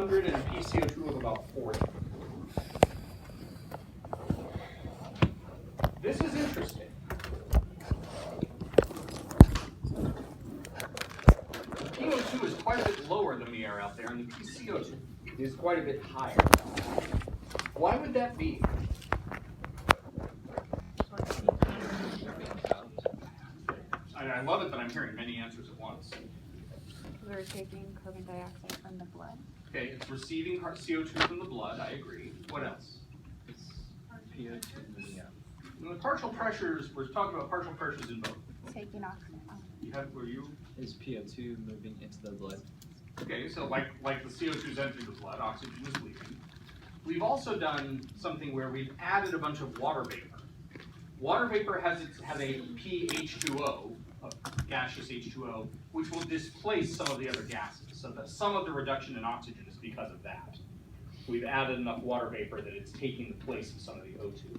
100 and a PCO2 of about 40. This is interesting. The PO2 is quite a bit lower than the air out there, and the PCO2 is quite a bit higher. Why would that be? I love it that I'm hearing many answers at once. We're taking carbon dioxide from the blood. Okay, it's receiving CO2 from the blood, I agree. What else? It's PO2 moving out. The partial pressures, we're talking about partial pressures in both. Taking oxygen. Were you? Is PO2 moving into the blood? Okay, so like the CO2 is entering the blood, oxygen is leaving. We've also done something where we've added a bunch of water vapor. Water vapor has a pH2O, a gaseous H2O, which will displace some of the other gases. So that some of the reduction in oxygen is because of that. We've added enough water vapor that it's taking the place of some of the O2.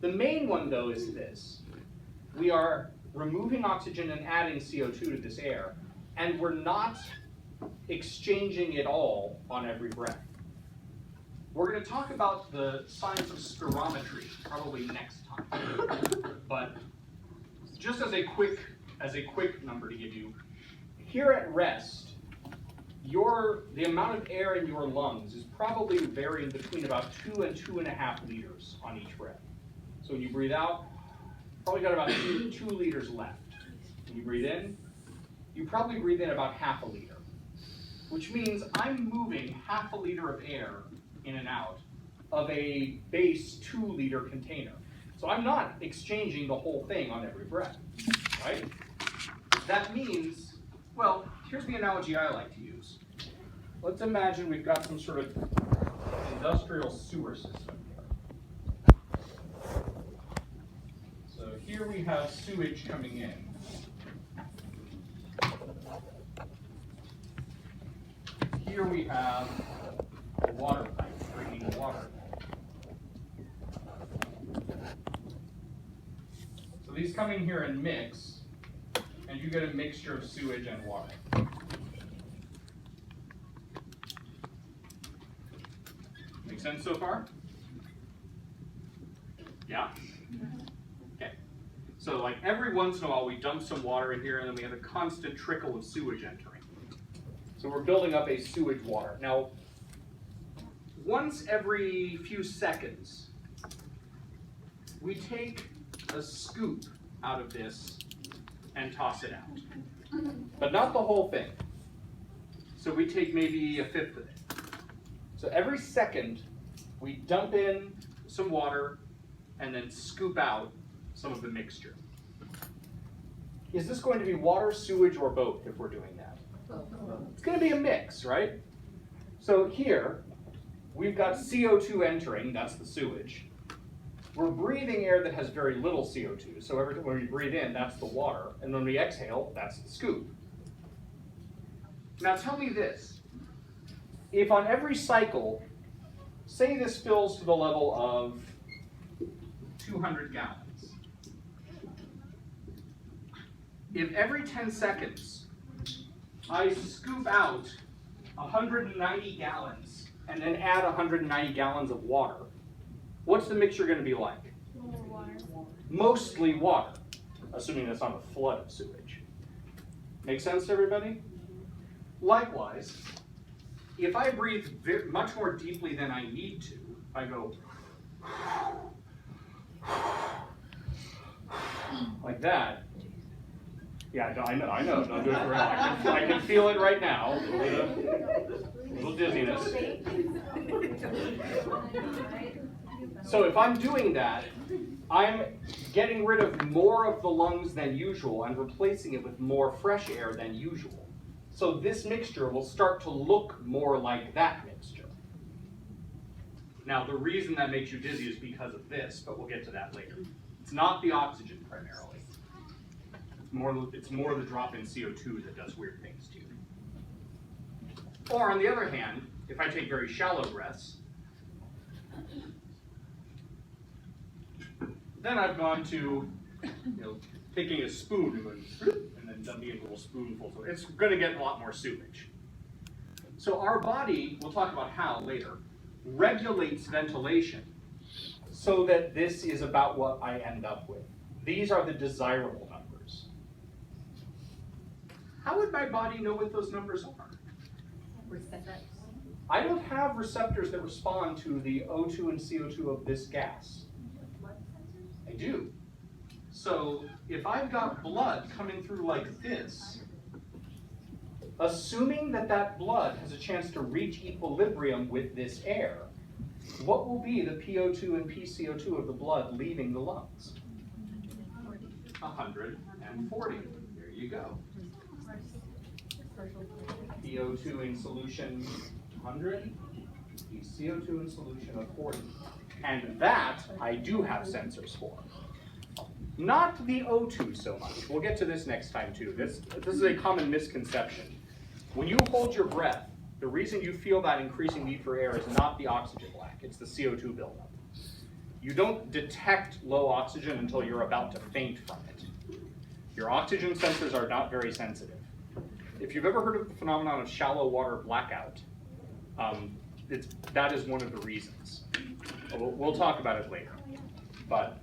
The main one, though, is this. We are removing oxygen and adding CO2 to this air, and we're not exchanging it all on every breath. We're going to talk about the science of spirometry probably next time. But just as a quick number to give you, here at rest, the amount of air in your lungs is probably varying between about 2 and 2.5 liters on each breath. So when you breathe out, probably got about 2 liters left. When you breathe in, you probably breathe in about half a liter, which means I'm moving half a liter of air in and out of a base 2-liter container. So I'm not exchanging the whole thing on every breath, right? That means, well, here's the analogy I like to use. Let's imagine we've got some sort of industrial sewer system here. So here we have sewage coming in. Here we have a water pipe bringing water. So these come in here and mix, and you get a mixture of sewage and water. Make sense so far? Yeah? Okay. So like every once in a while we dump some water in here and then we have a constant trickle of sewage entering. So we're building up a sewage water. Now, once every few seconds, we take a scoop out of this and toss it out. But not the whole thing. So we take maybe a fifth of it. So every second, we dump in some water and then scoop out some of the mixture. Is this going to be water, sewage, or both if we're doing that? It's going to be a mix, right? So here, we've got CO2 entering, that's the sewage. We're breathing air that has very little CO2, so when we breathe in, that's the water, and when we exhale, that's the scoop. Now tell me this, if on every cycle, say this fills to the level of 200 gallons, if every 10 seconds I scoop out 190 gallons and then add 190 gallons of water, what's the mixture going to be like? Water. Mostly water, assuming that's not a flood of sewage. Make sense to everybody? Likewise, if I breathe much more deeply than I need to, if I go like that, yeah, I know. Don't do it for I can feel it right now. A little dizziness. So if I'm doing that, I'm getting rid of more of the lungs than usual and replacing it with more fresh air than usual. So this mixture will start to look more like that mixture. Now, the reason that makes you dizzy is because of this, but we'll get to that later. It's not the oxygen primarily. It's more the drop in CO2 that does weird things to you. Or on the other hand, if I take very shallow breaths, then I've gone to taking a spoon and then dumping in little spoonfuls. So it's going to get a lot more sewage. So our body, we'll talk about how later, regulates ventilation so that this is about what I end up with. These are the desirable numbers. How would my body know what those numbers are? Receptors. I don't have receptors that respond to the O2 and CO2 of this gas. I do. So if I've got blood coming through like this, assuming that that blood has a chance to reach equilibrium with this air, what will be the PO2 and PCO2 of the blood leaving the lungs? 140. There you go. PO2 in solution 100, PCO2 in solution of 40. And that I do have sensors for. Not the O2 so much. We'll get to this next time too. This is a common misconception. When you hold your breath, the reason you feel that increasing need for air is not the oxygen lack, it's the CO2 buildup. You don't detect low oxygen until you're about to faint from it. Your oxygen sensors are not very sensitive. If you've ever heard of the phenomenon of shallow water blackout, that is one of the reasons. We'll talk about it later. But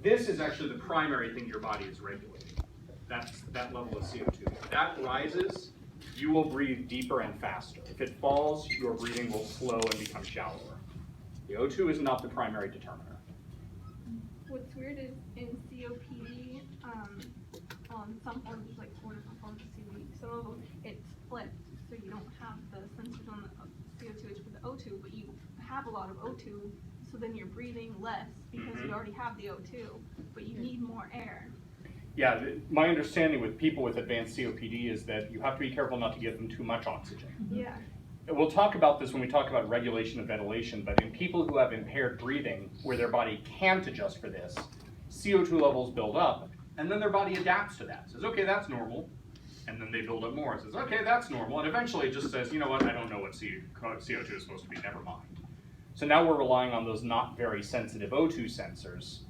this is actually the primary thing your body is regulating. That's that level of CO2. If that rises, you will breathe deeper and faster. If it falls, your breathing will slow and become shallower. The O2 is not the primary determiner. What's weird is in COPD, on some forms, like 4 different forms of COPD, some of them it's flipped, so you don't have the sensors on the CO2 for the O2, but you have a lot of O2, so then you're breathing less because you already have the O2, but you need more air. Yeah, my understanding with people with advanced COPD is that you have to be careful not to give them too much oxygen. Yeah. We'll talk about this when we talk about regulation of ventilation, but in people who have impaired breathing, where their body can't adjust for this, CO2 levels build up, and then their body adapts to that. Says, okay, that's normal. And then they build up more. It says, okay, that's normal. And eventually it just says, you know what, I don't know what CO2 is supposed to be, never mind. So now we're relying on those not very sensitive O2 sensors.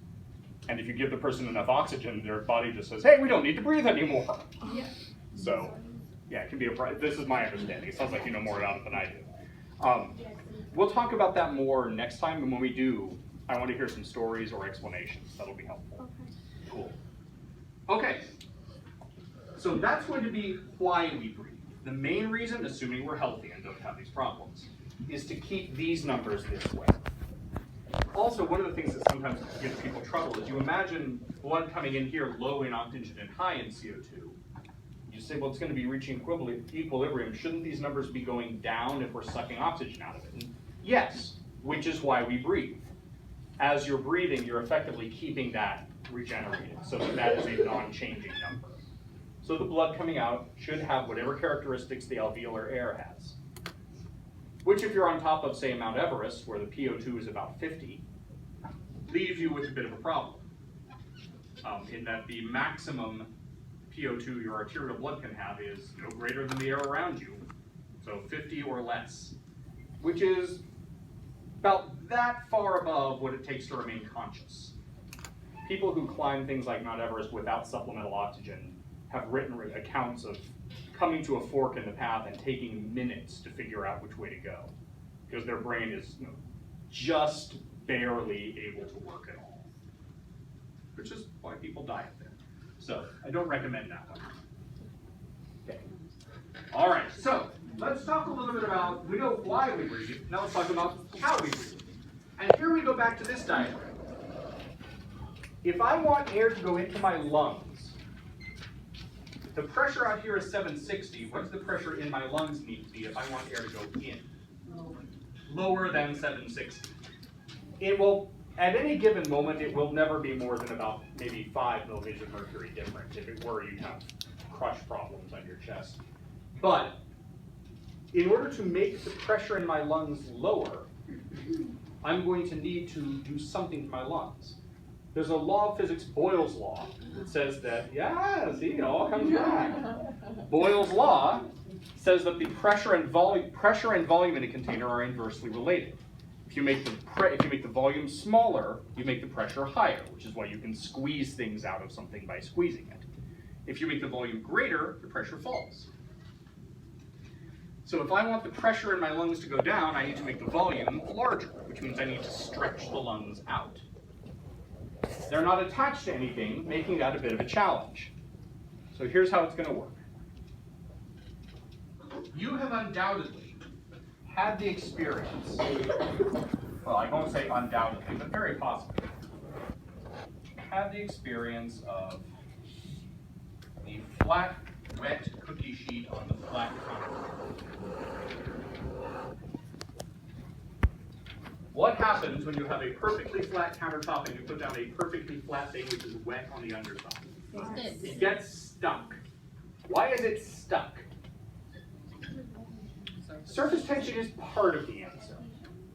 And if you give the person enough oxygen, their body just says, hey, we don't need to breathe anymore. Yeah. So, yeah, it can be this is my understanding. It sounds like you know more about it than I do. We'll talk about that more next time, and when we do, I want to hear some stories or explanations. That'll be helpful. Okay. Cool. Okay, so that's going to be why we breathe. The main reason, assuming we're healthy and don't have these problems, is to keep these numbers this way. Also, one of the things that sometimes gives people trouble is you imagine blood coming in here low in oxygen and high in CO2. You say, well, it's going to be reaching equilibrium. Shouldn't these numbers be going down if we're sucking oxygen out of it? And yes, which is why we breathe. As you're breathing, you're effectively keeping that regenerated, so that is a non-changing number. So the blood coming out should have whatever characteristics the alveolar air has. Which, if you're on top of, say, Mount Everest, where the PO2 is about 50, leaves you with a bit of a problem. In that the maximum PO2 your arterial blood can have is no greater than the air around you, so 50 or less, which is about that far above what it takes to remain conscious. People who climb things like Mount Everest without supplemental oxygen have written accounts of coming to a fork in the path and taking minutes to figure out which way to go, because their brain is just barely able to work at all, which is why people die up there. So I don't recommend that one. Okay. All right, so let's talk a little bit about, we know why we breathe, now let's talk about how we breathe. And here we go back to this diagram. If I want air to go into my lungs, the pressure out here is 760. What does the pressure in my lungs need to be if I want air to go in? Lower than 760. It will, at any given moment, it will never be more than about maybe 5 millimeters of mercury different. If it were, you'd have crush problems on your chest. But in order to make the pressure in my lungs lower, I'm going to need to do something to my lungs. There's a law of physics, Boyle's law, that says that, yeah, see, it all comes back. Boyle's law says that the pressure and volume in a container are inversely related. If you make the volume smaller, you make the pressure higher, which is why you can squeeze things out of something by squeezing it. If you make the volume greater, the pressure falls. So if I want the pressure in my lungs to go down, I need to make the volume larger, which means I need to stretch the lungs out. They're not attached to anything, making that a bit of a challenge. So here's how it's going to work. You have undoubtedly had the experience, well, I won't say undoubtedly, but very possibly, had the experience of the flat, wet cookie sheet on the flat countertop. What happens when you have a perfectly flat countertop and you put down a perfectly flat thing which is wet on the underside? It gets stuck. Why is it stuck? Surface tension is part of the answer.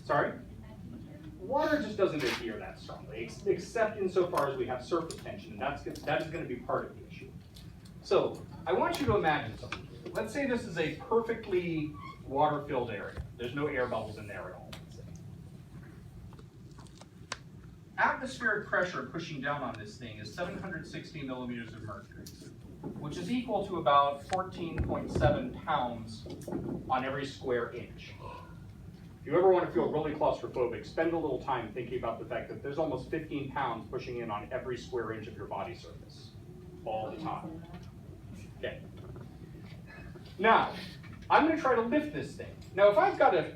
Sorry? Water just doesn't adhere that strongly, except insofar as we have surface tension, and that is going to be part of the issue. So, I want you to imagine something. Let's say this is a perfectly water-filled area. There's no air bubbles in there at all. Atmospheric pressure pushing down on this thing is 760 millimeters of mercury, which is equal to about 14.7 pounds on every square inch. If you ever want to feel really claustrophobic, spend a little time thinking about the fact that there's almost 15 pounds pushing in on every square inch of your body surface, all the time. Okay. Now, I'm going to try to lift this thing. Now, if I've got a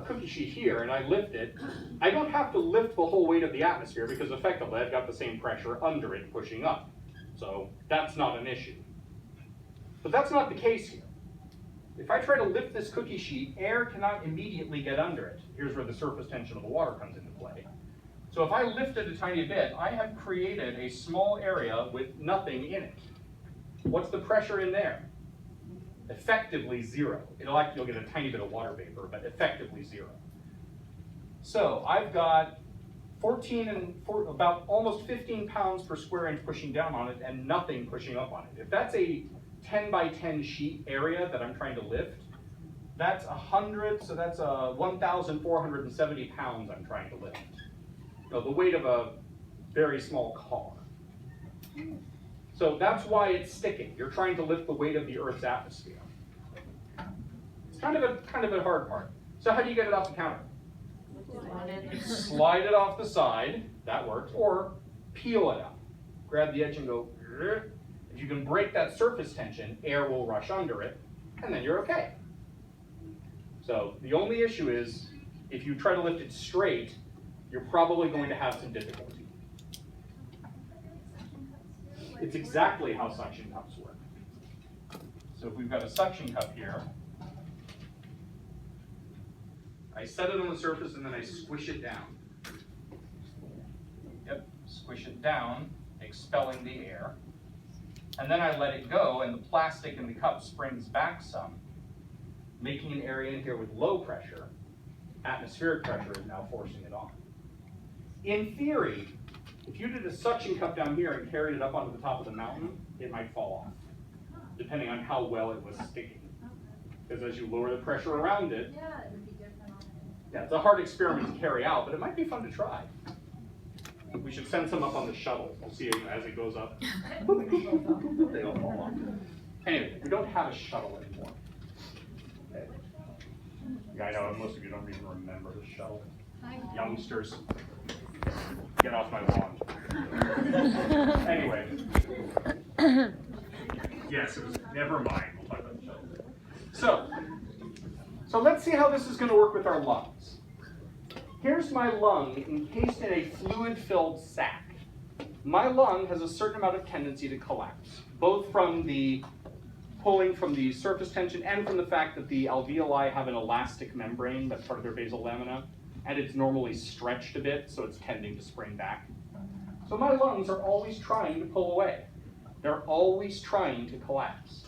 cookie sheet here and I lift it, I don't have to lift the whole weight of the atmosphere because effectively I've got the same pressure under it pushing up. So that's not an issue. But that's not the case here. If I try to lift this cookie sheet, air cannot immediately get under it. Here's where the surface tension of the water comes into play. So if I lift it a tiny bit, I have created a small area with nothing in it. What's the pressure in there? Effectively zero. You'll get a tiny bit of water vapor, but effectively zero. So I've got about almost 15 pounds per square inch pushing down on it and nothing pushing up on it. If that's a 10 by 10 sheet area that I'm trying to lift, that's 100, so that's 1,470 pounds I'm trying to lift. The weight of a very small car. So that's why it's sticking. You're trying to lift the weight of the Earth's atmosphere. It's kind of a hard part. So how do you get it off the counter? Slide it off the side, that works, or peel it up. Grab the edge and go, if you can break that surface tension, air will rush under it, and then you're okay. So the only issue is, if you try to lift it straight, you're probably going to have some difficulty. It's exactly how suction cups work. So if we've got a suction cup here, I set it on the surface and then I squish it down. Yep, squish it down, expelling the air. And then I let it go and the plastic in the cup springs back some, making an area in here with low pressure. Atmospheric pressure is now forcing it on. In theory, if you did a suction cup down here and carried it up onto the top of the mountain, it might fall off, depending on how well it was sticking. Because as you lower the pressure around it, yeah, it's a hard experiment to carry out, but it might be fun to try. We should send some up on the shuttle. We'll see as it goes up. They all fall off. Anyway, we don't have a shuttle anymore. Okay. Yeah, I know most of you don't even remember the shuttle. Youngsters, get off my lawn. Anyway. Yes, it was, never mind. We'll talk about the shuttle. So let's see how this is going to work with our lungs. Here's my lung encased in a fluid-filled sac. My lung has a certain amount of tendency to collapse, both from the pulling from the surface tension and from the fact that the alveoli have an elastic membrane that's part of their basal lamina, and it's normally stretched a bit, so it's tending to spring back. So my lungs are always trying to pull away. They're always trying to collapse.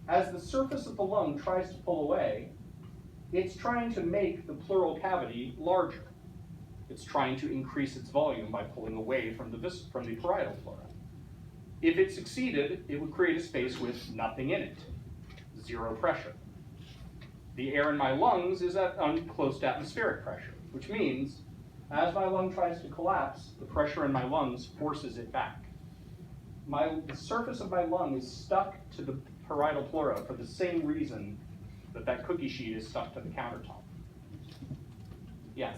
As the surface of the lung tries to pull away, it's trying to make the pleural cavity larger. It's trying to increase its volume by pulling away from the parietal pleura. If it succeeded, it would create a space with nothing in it, zero pressure. The air in my lungs is at close to atmospheric pressure, which means as my lung tries to collapse, the pressure in my lungs forces it back. The surface of my lung is stuck to the parietal pleura for the same reason that cookie sheet is stuck to the countertop. Yeah.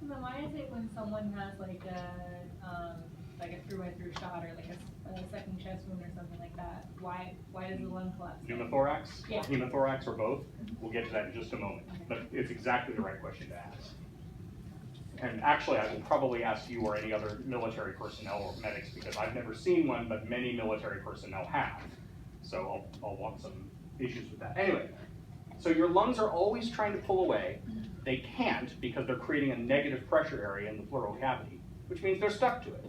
So then why is it when someone has like a through-by-through shot or like a second chest wound or something like that, why does the lung collapse? Pneumothorax? Yeah. Pneumothorax or both? We'll get to that in just a moment. But it's exactly the right question to ask. And actually, I will probably ask you or any other military personnel or medics because I've never seen one, but many military personnel have. So I'll want some issues with that. Anyway, so your lungs are always trying to pull away. They can't because they're creating a negative pressure area in the pleural cavity, which means they're stuck to it.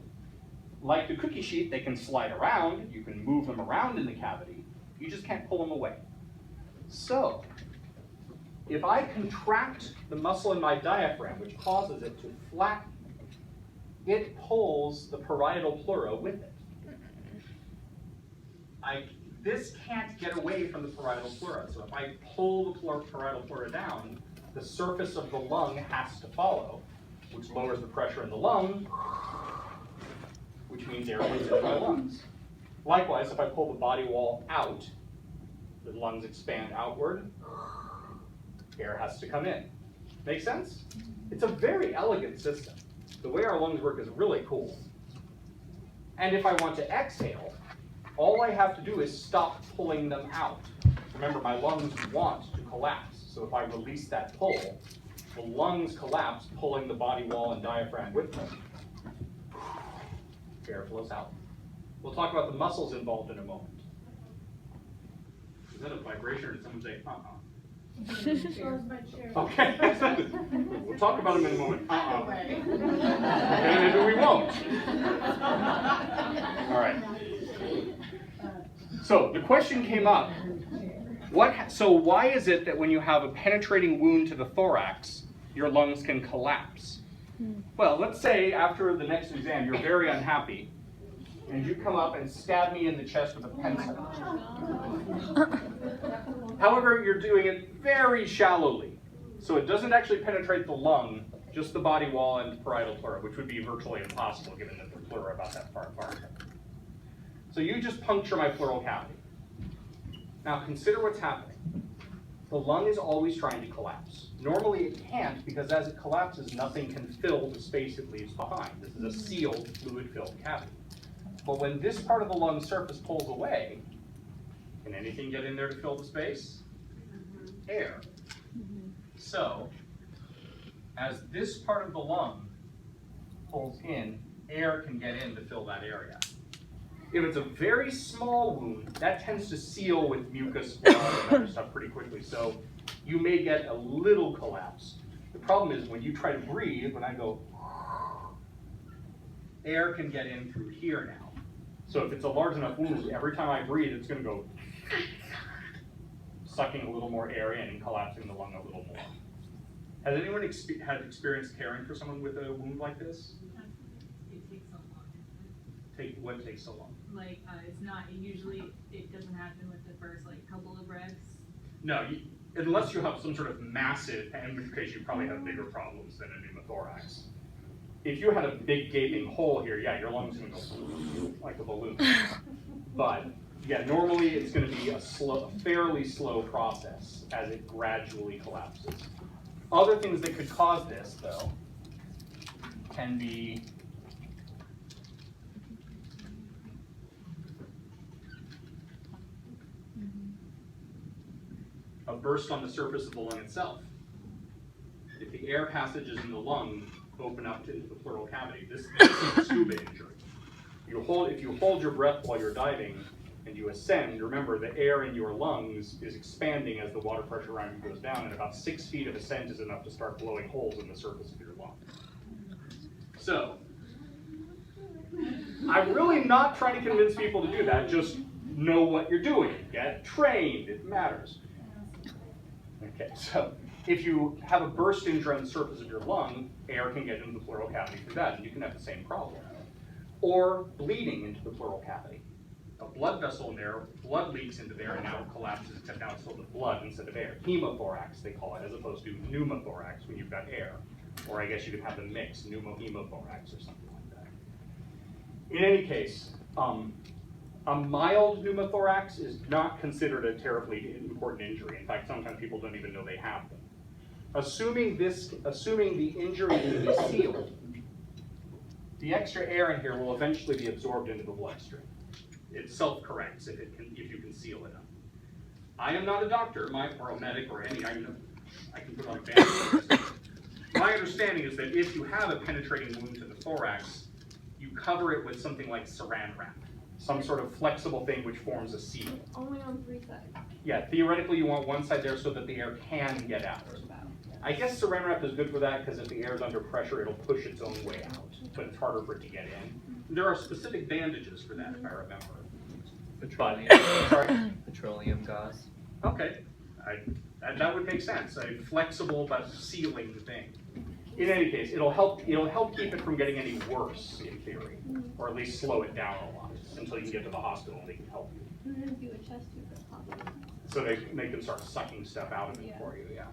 Like the cookie sheet, they can slide around. You can move them around in the cavity. You just can't pull them away. So, if I contract the muscle in my diaphragm, which causes it to flatten, it pulls the parietal pleura with it. This can't get away from the parietal pleura. So if I pull the parietal pleura down, the surface of the lung has to follow, which lowers the pressure in the lung, which means air goes into my lungs. Likewise, if I pull the body wall out, the lungs expand outward, air has to come in. Make sense? It's a very elegant system. The way our lungs work is really cool. And if I want to exhale, all I have to do is stop pulling them out. Remember, my lungs want to collapse. So if I release that pull, the lungs collapse, pulling the body wall and diaphragm with them. Air flows out. We'll talk about the muscles involved in a moment. Is that a vibration or did someone say, Okay. We'll talk about them in a moment. Okay, maybe we won't. All right. So the question came up. So why is it that when you have a penetrating wound to the thorax, your lungs can collapse? Well, let's say after the next exam, you're very unhappy, and you come up and stab me in the chest with a pencil. However, you're doing it very shallowly, so it doesn't actually penetrate the lung, just the body wall and parietal pleura, which would be virtually impossible given that the pleura are about that far apart. So you just puncture my pleural cavity. Now consider what's happening. The lung is always trying to collapse. Normally it can't because as it collapses, nothing can fill the space it leaves behind. This is a sealed, fluid-filled cavity. But when this part of the lung surface pulls away, can anything get in there to fill the space? Air. So, as this part of the lung pulls in, air can get in to fill that area. If it's a very small wound, that tends to seal with mucus, blood, and other stuff pretty quickly. So you may get a little collapse. The problem is when you try to breathe, when I go, air can get in through here now. So if it's a large enough wound, every time I breathe, it's going to go sucking a little more air in and collapsing the lung a little more. Has anyone had experienced caring for someone with a wound like this? It takes so long. What takes so long? Like, it's not, usually it doesn't happen with the first like couple of breaths. No, unless you have some sort of massive, in which case you probably have bigger problems than a pneumothorax. If you had a big gaping hole here, yeah, your lungs are going to go like a balloon. But yeah, normally it's going to be a fairly slow process as it gradually collapses. Other things that could cause this, though, can be a burst on the surface of the lung itself. If the air passages in the lung open up to the pleural cavity, this is a scuba injury. If you hold your breath while you're diving and you ascend, remember the air in your lungs is expanding as the water pressure around you goes down, and about 6 feet of ascent is enough to start blowing holes in the surface of your lung. So, I'm really not trying to convince people to do that, just know what you're doing. Get trained, it matters. Okay, so if you have a burst injury on the surface of your lung, air can get into the pleural cavity through that, and you can have the same problem. Or bleeding into the pleural cavity. A blood vessel in there, blood leaks into there, and now it collapses, except now it's filled with blood instead of air. Hemothorax, they call it, as opposed to pneumothorax when you've got air. Or I guess you could have the mix, pneumohemothorax or something like that. In any case, A mild pneumothorax is not considered a terribly important injury. In fact, sometimes people don't even know they have them. Assuming the injury can be sealed, the extra air in here will eventually be absorbed into the bloodstream. It self-corrects if you can seal it up. I am not a doctor, or a medic, or any. I can put on bandages. My understanding is that if you have a penetrating wound to the thorax, you cover it with something like saran wrap, some sort of flexible thing which forms a seal. Only on 3 sides. Yeah, theoretically you want one side there so that the air can get out. I guess saran wrap is good for that because if the air is under pressure, it'll push its own way out, but it's harder for it to get in. There are specific bandages for that, if I remember. Petroleum, Sorry? petroleum gauze. Okay, that would make sense. A flexible but sealing thing. In any case, it'll help keep it from getting any worse in theory, or at least slow it down a lot until you can get to the hospital and they can help you. I'm gonna do a chest tube at hospital. So they can start sucking stuff out of it for you. Yeah.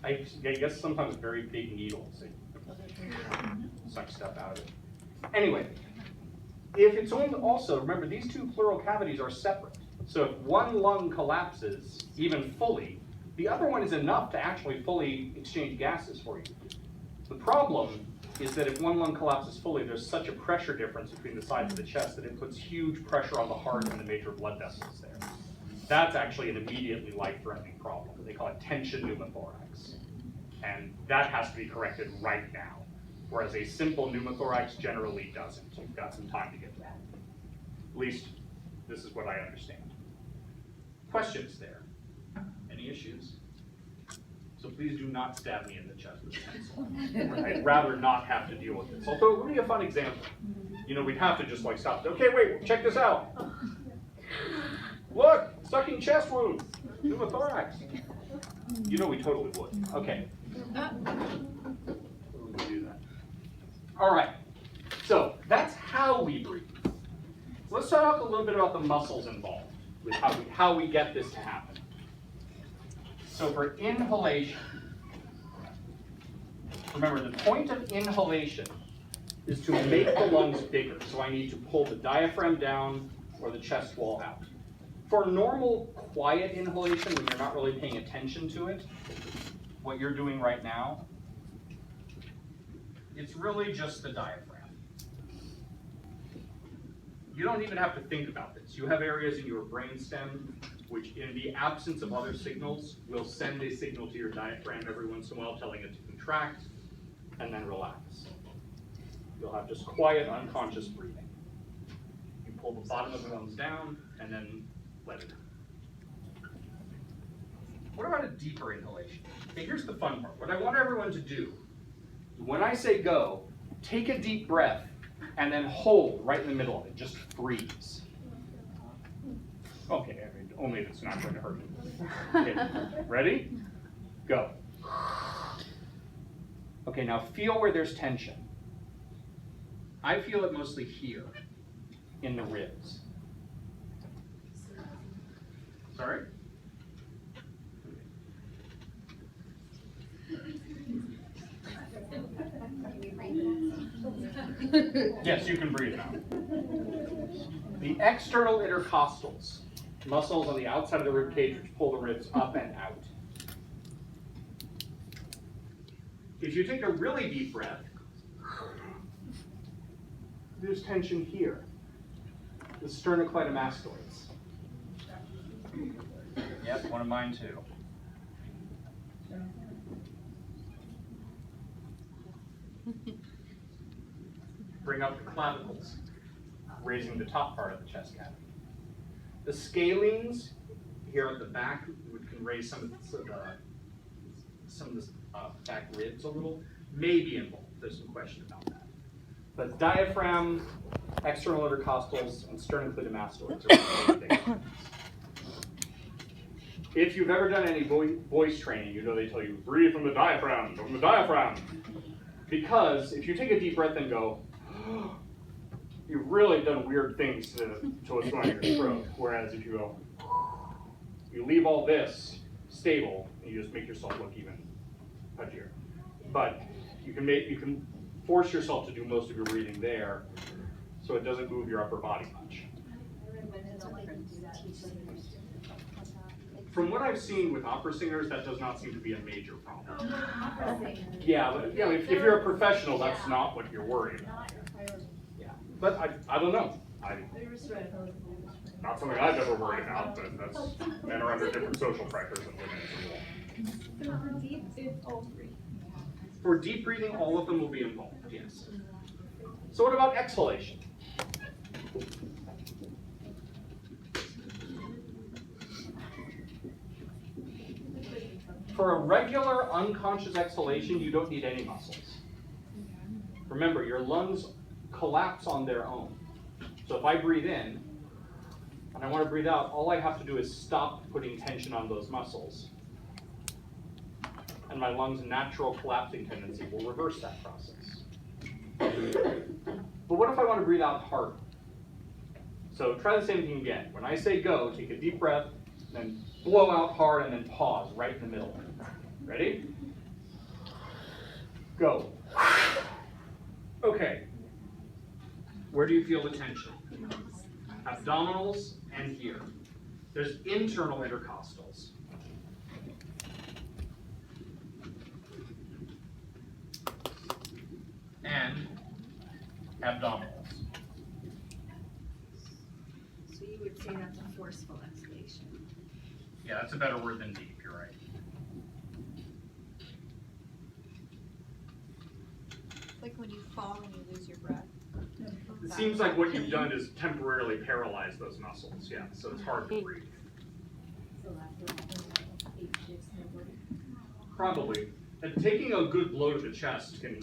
I guess sometimes very big needles they suck stuff out of it. Anyway, if it's also remember these two pleural cavities are separate. So if one lung collapses even fully, the other one is enough to actually fully exchange gases for you. The problem is that if one lung collapses fully, there's such a pressure difference between the sides of the chest that it puts huge pressure on the heart and the major blood vessels there. That's actually an immediately life-threatening problem. They call it tension pneumothorax. And that has to be corrected right now, whereas a simple pneumothorax generally doesn't. You've got some time to get that. At least, this is what I understand. Questions there? Any issues? So please do not stab me in the chest with a pencil. I'd rather not have to deal with this. Although it would be a fun example. You know, we'd have to just like stop. Okay, wait, check this out. Look, sucking chest wounds, pneumothorax. You know we totally would. Okay. We would do that. All right. So that's how we breathe. Let's talk a little bit about the muscles involved with how we get this to happen. So for inhalation, remember the point of inhalation is to make the lungs bigger. So I need to pull the diaphragm down or the chest wall out. For normal quiet inhalation, when you're not really paying attention to it, what you're doing right now, it's really just the diaphragm. You don't even have to think about this. You have areas in your brainstem which, in the absence of other signals, will send a signal to your diaphragm every once in a while telling it to contract and then relax. You'll have just quiet, unconscious breathing. You pull the bottom of the lungs down and then let it out. What about a deeper inhalation? Okay, here's the fun part. What I want everyone to do, when I say go, take a deep breath and then hold right in the middle of it. Just freeze. Okay, I mean, only if it's not going to hurt you. Okay, ready? Go. Okay, now feel where there's tension. I feel it mostly here, in the ribs. Sorry? Yes, you can breathe now. The external intercostals, muscles on the outside of the rib cage which pull the ribs up and out. If you take a really deep breath, there's tension here, the sternocleidomastoids. Yep, one of mine too. Bring up the clavicles, raising the top part of the chest cavity. The scalenes here at the back can raise some of the back ribs a little. May be involved. There's some question about that. But diaphragm, external intercostals, and sternocleidomastoids are really big. If you've ever done any voice training, you know they tell you breathe from the diaphragm, from the diaphragm. Because if you take a deep breath and go, you've really done weird things to what's going on in your throat. Whereas if you go, you leave all this stable, and you just make yourself look even pudgier. But you can force yourself to do most of your breathing there, so it doesn't move your upper body much. From what I've seen with opera singers, that does not seem to be a major problem. Yeah, but you know, if you're a professional, that's not what you're worried about. Yeah, but I don't know. Not something I've ever worried about, but that's, men are under different social pressures than women. So for deep, it's all three. For deep breathing, all of them will be involved, yes. So what about exhalation? For a regular unconscious exhalation, you don't need any muscles. Remember, your lungs collapse on their own. So if I breathe in, and I want to breathe out, all I have to do is stop putting tension on those muscles. And my lungs' natural collapsing tendency will reverse that process. But what if I want to breathe out harder? So try the same thing again. When I say go, take a deep breath, then blow out hard, and then pause right in the middle. Ready? Go. Okay. Where do you feel the tension? Abdominals and here. There's internal intercostals. And abdominals. So you would say that's a forceful exhalation. Yeah, that's a better word than deep, you're right. Like when you fall and you lose your breath. It seems like what you've done is temporarily paralyze those muscles, yeah, so it's hard to breathe. Probably. And taking a good blow to the chest can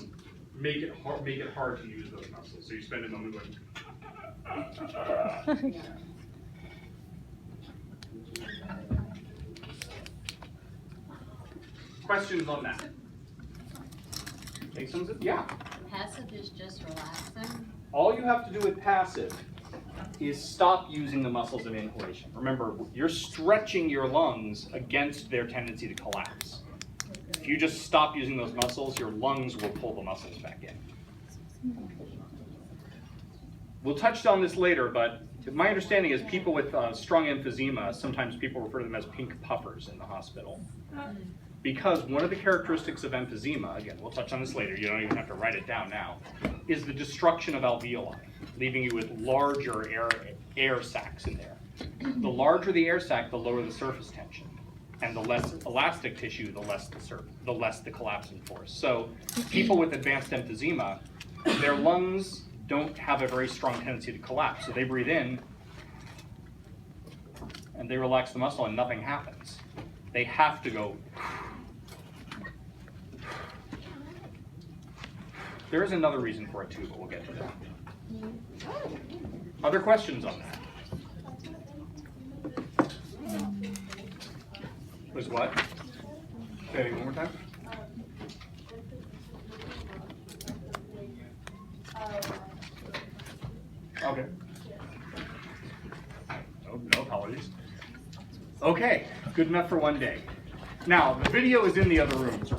make it hard to use those muscles. So you spend a moment going. Questions on that? Take some. Yeah. Passive is just relaxing. All you have to do with passive is stop using the muscles of inhalation. Remember, you're stretching your lungs against their tendency to collapse. If you just stop using those muscles, your lungs will pull the muscles back in. We'll touch on this later, but my understanding is people with strong emphysema, sometimes people refer to them as pink puffers in the hospital. Because one of the characteristics of emphysema, again, we'll touch on this later, you don't even have to write it down now, is the destruction of alveoli, leaving you with larger air sacs in there. The larger the air sac, the lower the surface tension. And the less elastic tissue, the less the collapsing force. So people with advanced emphysema, their lungs don't have a very strong tendency to collapse. So they breathe in, and they relax the muscle, and nothing happens. They have to go. There is another reason for it too, but we'll get to that. Other questions on that? Was what? Okay, one more time. Okay. No apologies. Okay, good enough for one day. Now, the video is in the other rooms,